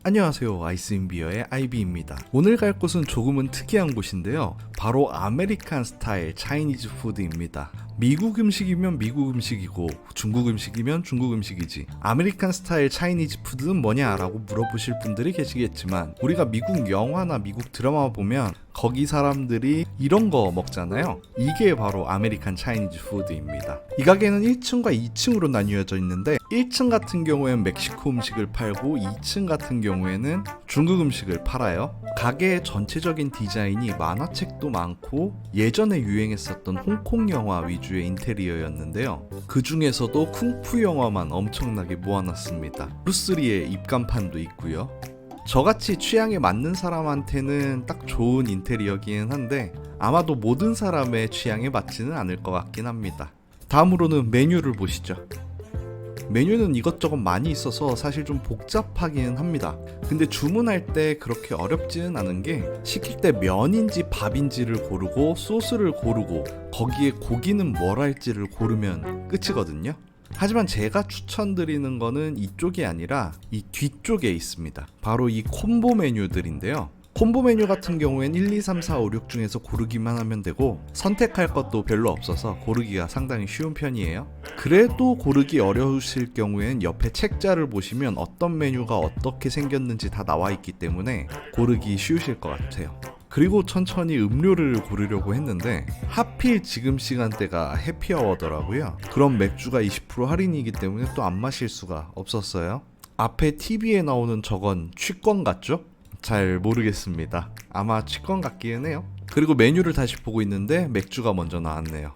안녕하세요, 아이스인비어의 아이비입니다. 오늘 갈 곳은 조금은 특이한 곳인데요, 바로 아메리칸 스타일 차이니즈 푸드입니다. 미국 음식이면 미국 음식이고 중국 음식이면 중국 음식이지 아메리칸 스타일 차이니즈 푸드는 뭐냐 라고 물어보실 분들이 계시겠지만, 우리가 미국 영화나 미국 드라마 보면 거기 사람들이 이런 거 먹잖아요. 이게 바로 아메리칸 차이니즈 푸드입니다. 이 가게는 1층과 2층으로 나뉘어져 있는데, 1층 같은 경우에는 멕시코 음식을 팔고 2층 같은 경우에는 중국 음식을 팔아요. 가게의 전체적인 디자인이 만화책도 많고 예전에 유행했었던 홍콩 영화 위주의 인테리어였는데요, 그 중에서도 쿵푸 영화만 엄청나게 모아놨습니다. 브루스리의 입간판도 있고요. 저같이 취향에 맞는 사람한테는 딱 좋은 인테리어기는 한데 아마도 모든 사람의 취향에 맞지는 않을 것 같긴 합니다. 다음으로는 메뉴를 보시죠. 메뉴는 이것저것 많이 있어서 사실 좀 복잡하기는 합니다. 근데 주문할 때 그렇게 어렵지는 않은 게, 시킬 때 면인지 밥인지를 고르고 소스를 고르고 거기에 고기는 뭘 할지를 고르면 끝이거든요. 하지만 제가 추천드리는 거는 이쪽이 아니라 이 뒤쪽에 있습니다. 바로 이 콤보 메뉴들인데요. 콤보 메뉴 같은 경우엔 1, 2, 3, 4, 5, 6 중에서 고르기만 하면 되고 선택할 것도 별로 없어서 고르기가 상당히 쉬운 편이에요. 그래도 고르기 어려우실 경우엔 옆에 책자를 보시면 어떤 메뉴가 어떻게 생겼는지 다 나와 있기 때문에 고르기 쉬우실 것 같아요. 그리고 천천히 음료를 고르려고 했는데 하필 지금 시간대가 해피아워더라고요. 그럼 맥주가 20% 할인이기 때문에 또 안 마실 수가 없었어요. 앞에 TV에 나오는 저건 취권 같죠? 잘 모르겠습니다. 아마 취권 같기는 해요. 그리고 메뉴를 다시 보고 있는데 맥주가 먼저 나왔네요.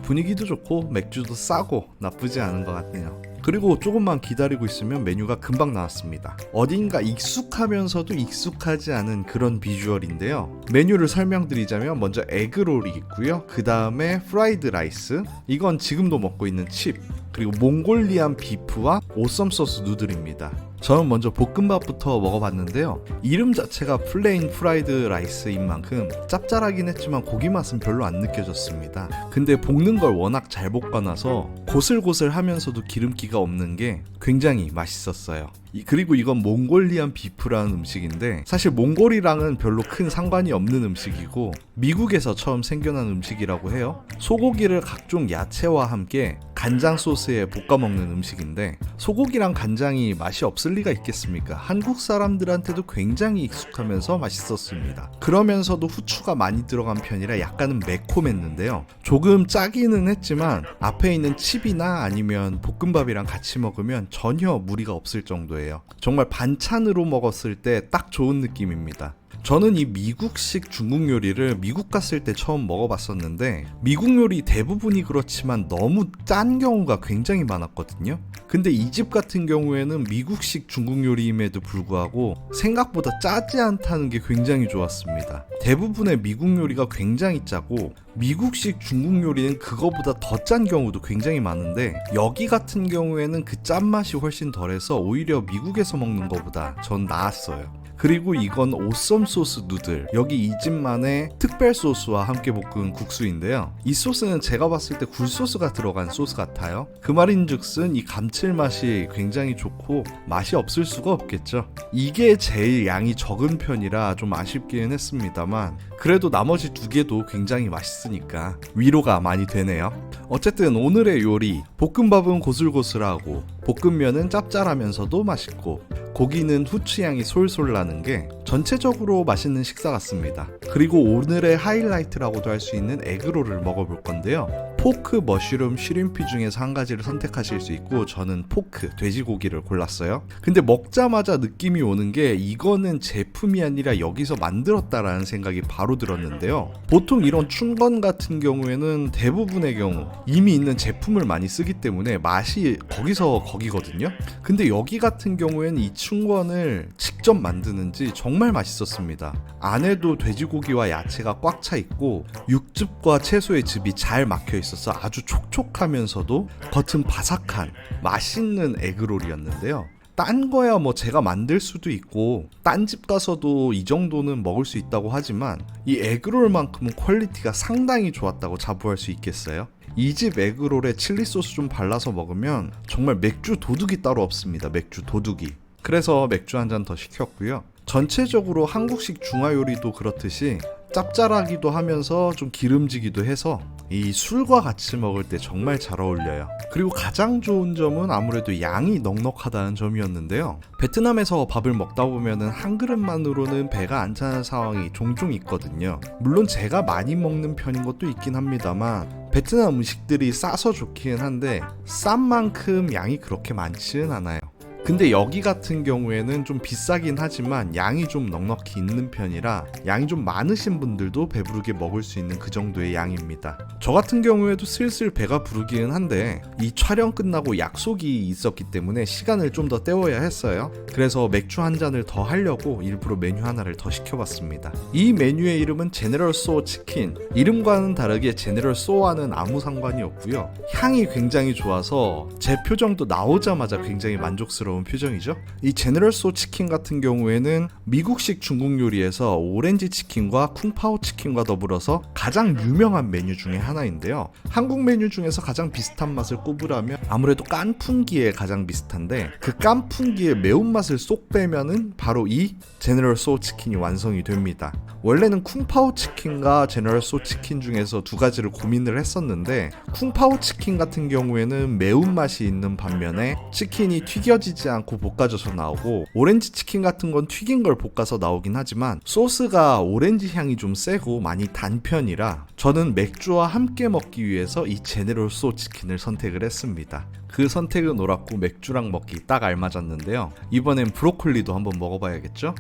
분위기도 좋고 맥주도 싸고 나쁘지 않은 것 같네요. 그리고 조금만 기다리고 있으면 메뉴가 금방 나왔습니다. 어딘가 익숙하면서도 익숙하지 않은 그런 비주얼인데요. 메뉴를 설명드리자면 먼저 에그롤이 있고요. 그 다음에 프라이드 라이스, 이건 지금도 먹고 있는 칩, 그리고 몽골리안 비프와 오썸 소스 누들입니다. 저는 먼저 볶음밥부터 먹어봤는데요, 이름 자체가 플레인 프라이드 라이스인 만큼 짭짤하긴 했지만 고기 맛은 별로 안 느껴졌습니다. 근데 볶는 걸 워낙 잘 볶아놔서 고슬고슬하면서도 기름기가 없는 게 굉장히 맛있었어요. 그리고 이건 몽골리안 비프라는 음식인데, 사실 몽골이랑은 별로 큰 상관이 없는 음식이고 미국에서 처음 생겨난 음식이라고 해요. 소고기를 각종 야채와 함께 간장 소스에 볶아 먹는 음식인데, 소고기랑 간장이 맛이 없을 리가 있겠습니까? 한국 사람들한테도 굉장히 익숙하면서 맛있었습니다. 그러면서도 후추가 많이 들어간 편이라 약간은 매콤했는데요, 조금 짜기는 했지만 앞에 있는 칩이나 아니면 볶음밥이랑 같이 먹으면 전혀 무리가 없을 정도예요. 정말 반찬으로 먹었을 때 딱 좋은 느낌입니다. 저는 이 미국식 중국 요리를 미국 갔을 때 처음 먹어봤었는데, 미국 요리 대부분이 그렇지만 너무 짠 경우가 굉장히 많았거든요. 근데 이 집 같은 경우에는 미국식 중국 요리임에도 불구하고 생각보다 짜지 않다는 게 굉장히 좋았습니다. 대부분의 미국 요리가 굉장히 짜고 미국식 중국 요리는 그거보다 더 짠 경우도 굉장히 많은데, 여기 같은 경우에는 그 짠맛이 훨씬 덜해서 오히려 미국에서 먹는 것보다 전 나았어요. 그리고 이건 오썸 소스 누들, 여기 이 집만의 특별 소스와 함께 볶은 국수인데요, 이 소스는 제가 봤을 때 굴소스가 들어간 소스 같아요. 그 말인즉슨 이 감칠맛이 굉장히 좋고 맛이 없을 수가 없겠죠. 이게 제일 양이 적은 편이라 좀 아쉽기는 했습니다만, 그래도 나머지 두 개도 굉장히 맛있으니까 위로가 많이 되네요. 어쨌든 오늘의 요리, 볶음밥은 고슬고슬하고 볶음면은 짭짤하면서도 맛있고 고기는 후추향이 솔솔 나는 게 전체적으로 맛있는 식사 같습니다. 그리고 오늘의 하이라이트라고도 할 수 있는 에그롤을 먹어볼 건데요, 포크, 머쉬룸, 쉬림피 중에서 한 가지를 선택하실 수 있고 저는 포크, 돼지고기를 골랐어요. 근데 먹자마자 느낌이 오는 게 이거는 제품이 아니라 여기서 만들었다라는 생각이 바로 들었는데요. 보통 이런 춘건 같은 경우에는 대부분의 경우 이미 있는 제품을 많이 쓰기 때문에 맛이 거기서 거기거든요. 근데 여기 같은 경우에는 이 춘건을 직접 만드는지 정말 맛있었습니다. 안에도 돼지고기와 야채가 꽉 차 있고 육즙과 채소의 즙이 잘 막혀 있어서 아주 촉촉하면서도 겉은 바삭한 맛있는 에그롤이었는데요. 딴 거야 뭐 제가 만들 수도 있고 딴 집 가서도 이 정도는 먹을 수 있다고 하지만 이 에그롤만큼은 퀄리티가 상당히 좋았다고 자부할 수 있겠어요. 이 집 에그롤에 칠리 소스 좀 발라서 먹으면 정말 맥주 도둑이 따로 없습니다. 맥주 도둑이. 그래서 맥주 한 잔 더 시켰고요. 전체적으로 한국식 중화요리도 그렇듯이 짭짤하기도 하면서 좀 기름지기도 해서 이 술과 같이 먹을 때 정말 잘 어울려요. 그리고 가장 좋은 점은 아무래도 양이 넉넉하다는 점이었는데요. 베트남에서 밥을 먹다 보면은 한 그릇만으로는 배가 안 차는 상황이 종종 있거든요. 물론 제가 많이 먹는 편인 것도 있긴 합니다만 베트남 음식들이 싸서 좋긴 한데 싼 만큼 양이 그렇게 많지는 않아요. 근데 여기 같은 경우에는 좀 비싸긴 하지만 양이 좀 넉넉히 있는 편이라 양이 좀 많으신 분들도 배부르게 먹을 수 있는 그 정도의 양입니다. 저 같은 경우에도 슬슬 배가 부르기는 한데 이 촬영 끝나고 약속이 있었기 때문에 시간을 좀 더 때워야 했어요. 그래서 맥주 한 잔을 더 하려고 일부러 메뉴 하나를 더 시켜봤습니다. 이 메뉴의 이름은 제네럴 소 치킨. 이름과는 다르게 제네럴 소와는 아무 상관이 없고요. 향이 굉장히 좋아서 제 표정도 나오자마자 굉장히 만족스러운 표정이죠. 이 제네럴 소 치킨 같은 경우에는 미국식 중국 요리에서 오렌지 치킨과 쿵파오 치킨과 더불어서 가장 유명한 메뉴 중에 하나인데요. 한국 메뉴 중에서 가장 비슷한 맛을 꼽으라면 아무래도 깐풍기에 가장 비슷한데 그 깐풍기의 매운맛을 쏙 빼면은 바로 이 제네럴 소 치킨이 완성이 됩니다. 원래는 쿵파오 치킨과 제너럴 소 치킨 중에서 두 가지를 고민을 했었는데 쿵파오 치킨 같은 경우에는 매운맛이 있는 반면에 치킨이 튀겨지지 않고 볶아져서 나오고 오렌지 치킨 같은 건 튀긴 걸 볶아서 나오긴 하지만 소스가 오렌지 향이 좀 세고 많이 단 편이라 저는 맥주와 함께 먹기 위해서 이 제네럴 소 치킨을 선택을 했습니다. 그 선택은 옳았고 맥주랑 먹기 딱 알맞았는데요. 이번엔 브로콜리도 한번 먹어봐야겠죠?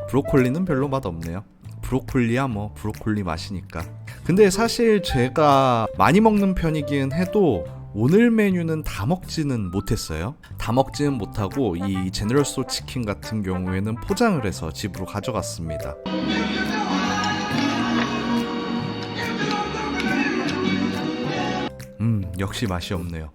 브로콜리는 별로 맛없네요. 브로콜리야 뭐 브로콜리 맛이니까. 근데 사실 제가 많이 먹는 편이긴 해도 오늘 메뉴는 다 먹지는 못했어요. 다 먹지는 못하고 이 제너럴 소 치킨 같은 경우에는 포장을 해서 집으로 가져갔습니다. 역시 맛이 없네요.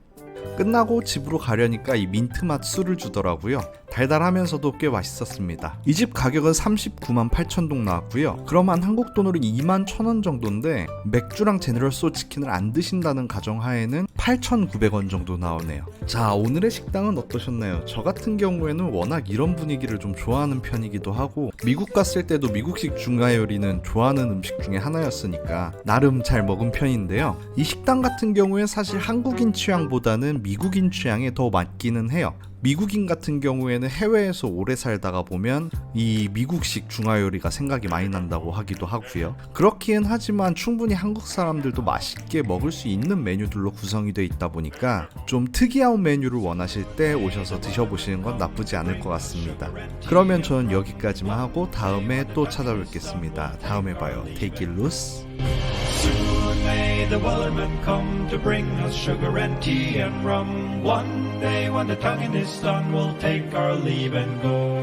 끝나고 집으로 가려니까 이 민트맛 술을 주더라고요. 달달하면서도 꽤 맛있었습니다. 이 집 가격은 39만 8천 동 나왔고요. 그럼 한 한국 돈으로 2만 1,000원 정도인데 맥주랑 제너럴 소 치킨을 안 드신다는 가정하에는 8,900원 정도 나오네요. 자, 오늘의 식당은 어떠셨나요? 저 같은 경우에는 워낙 이런 분위기를 좀 좋아하는 편이기도 하고 미국 갔을 때도 미국식 중화요리는 좋아하는 음식 중에 하나였으니까 나름 잘 먹은 편인데요. 이 식당 같은 경우에 사실 한국인 취향보다는 미국인 취향에 더 맞기는 해요. 미국인 같은 경우에는 해외에서 오래 살다가 보면 이 미국식 중화요리가 생각이 많이 난다고 하기도 하고요. 그렇긴 하지만 충분히 한국 사람들도 맛있게 먹을 수 있는 메뉴들로 구성이 되어 있다 보니까 좀 특이한 메뉴를 원하실 때 오셔서 드셔보시는 건 나쁘지 않을 것 같습니다. 그러면 저는 여기까지만 하고 다음에 또 찾아뵙겠습니다. 다음에 봐요. Take it loose. Soon may the wellerman come to bring us sugar and tea and rum. One day when the tonguing is done, we'll take our leave and go.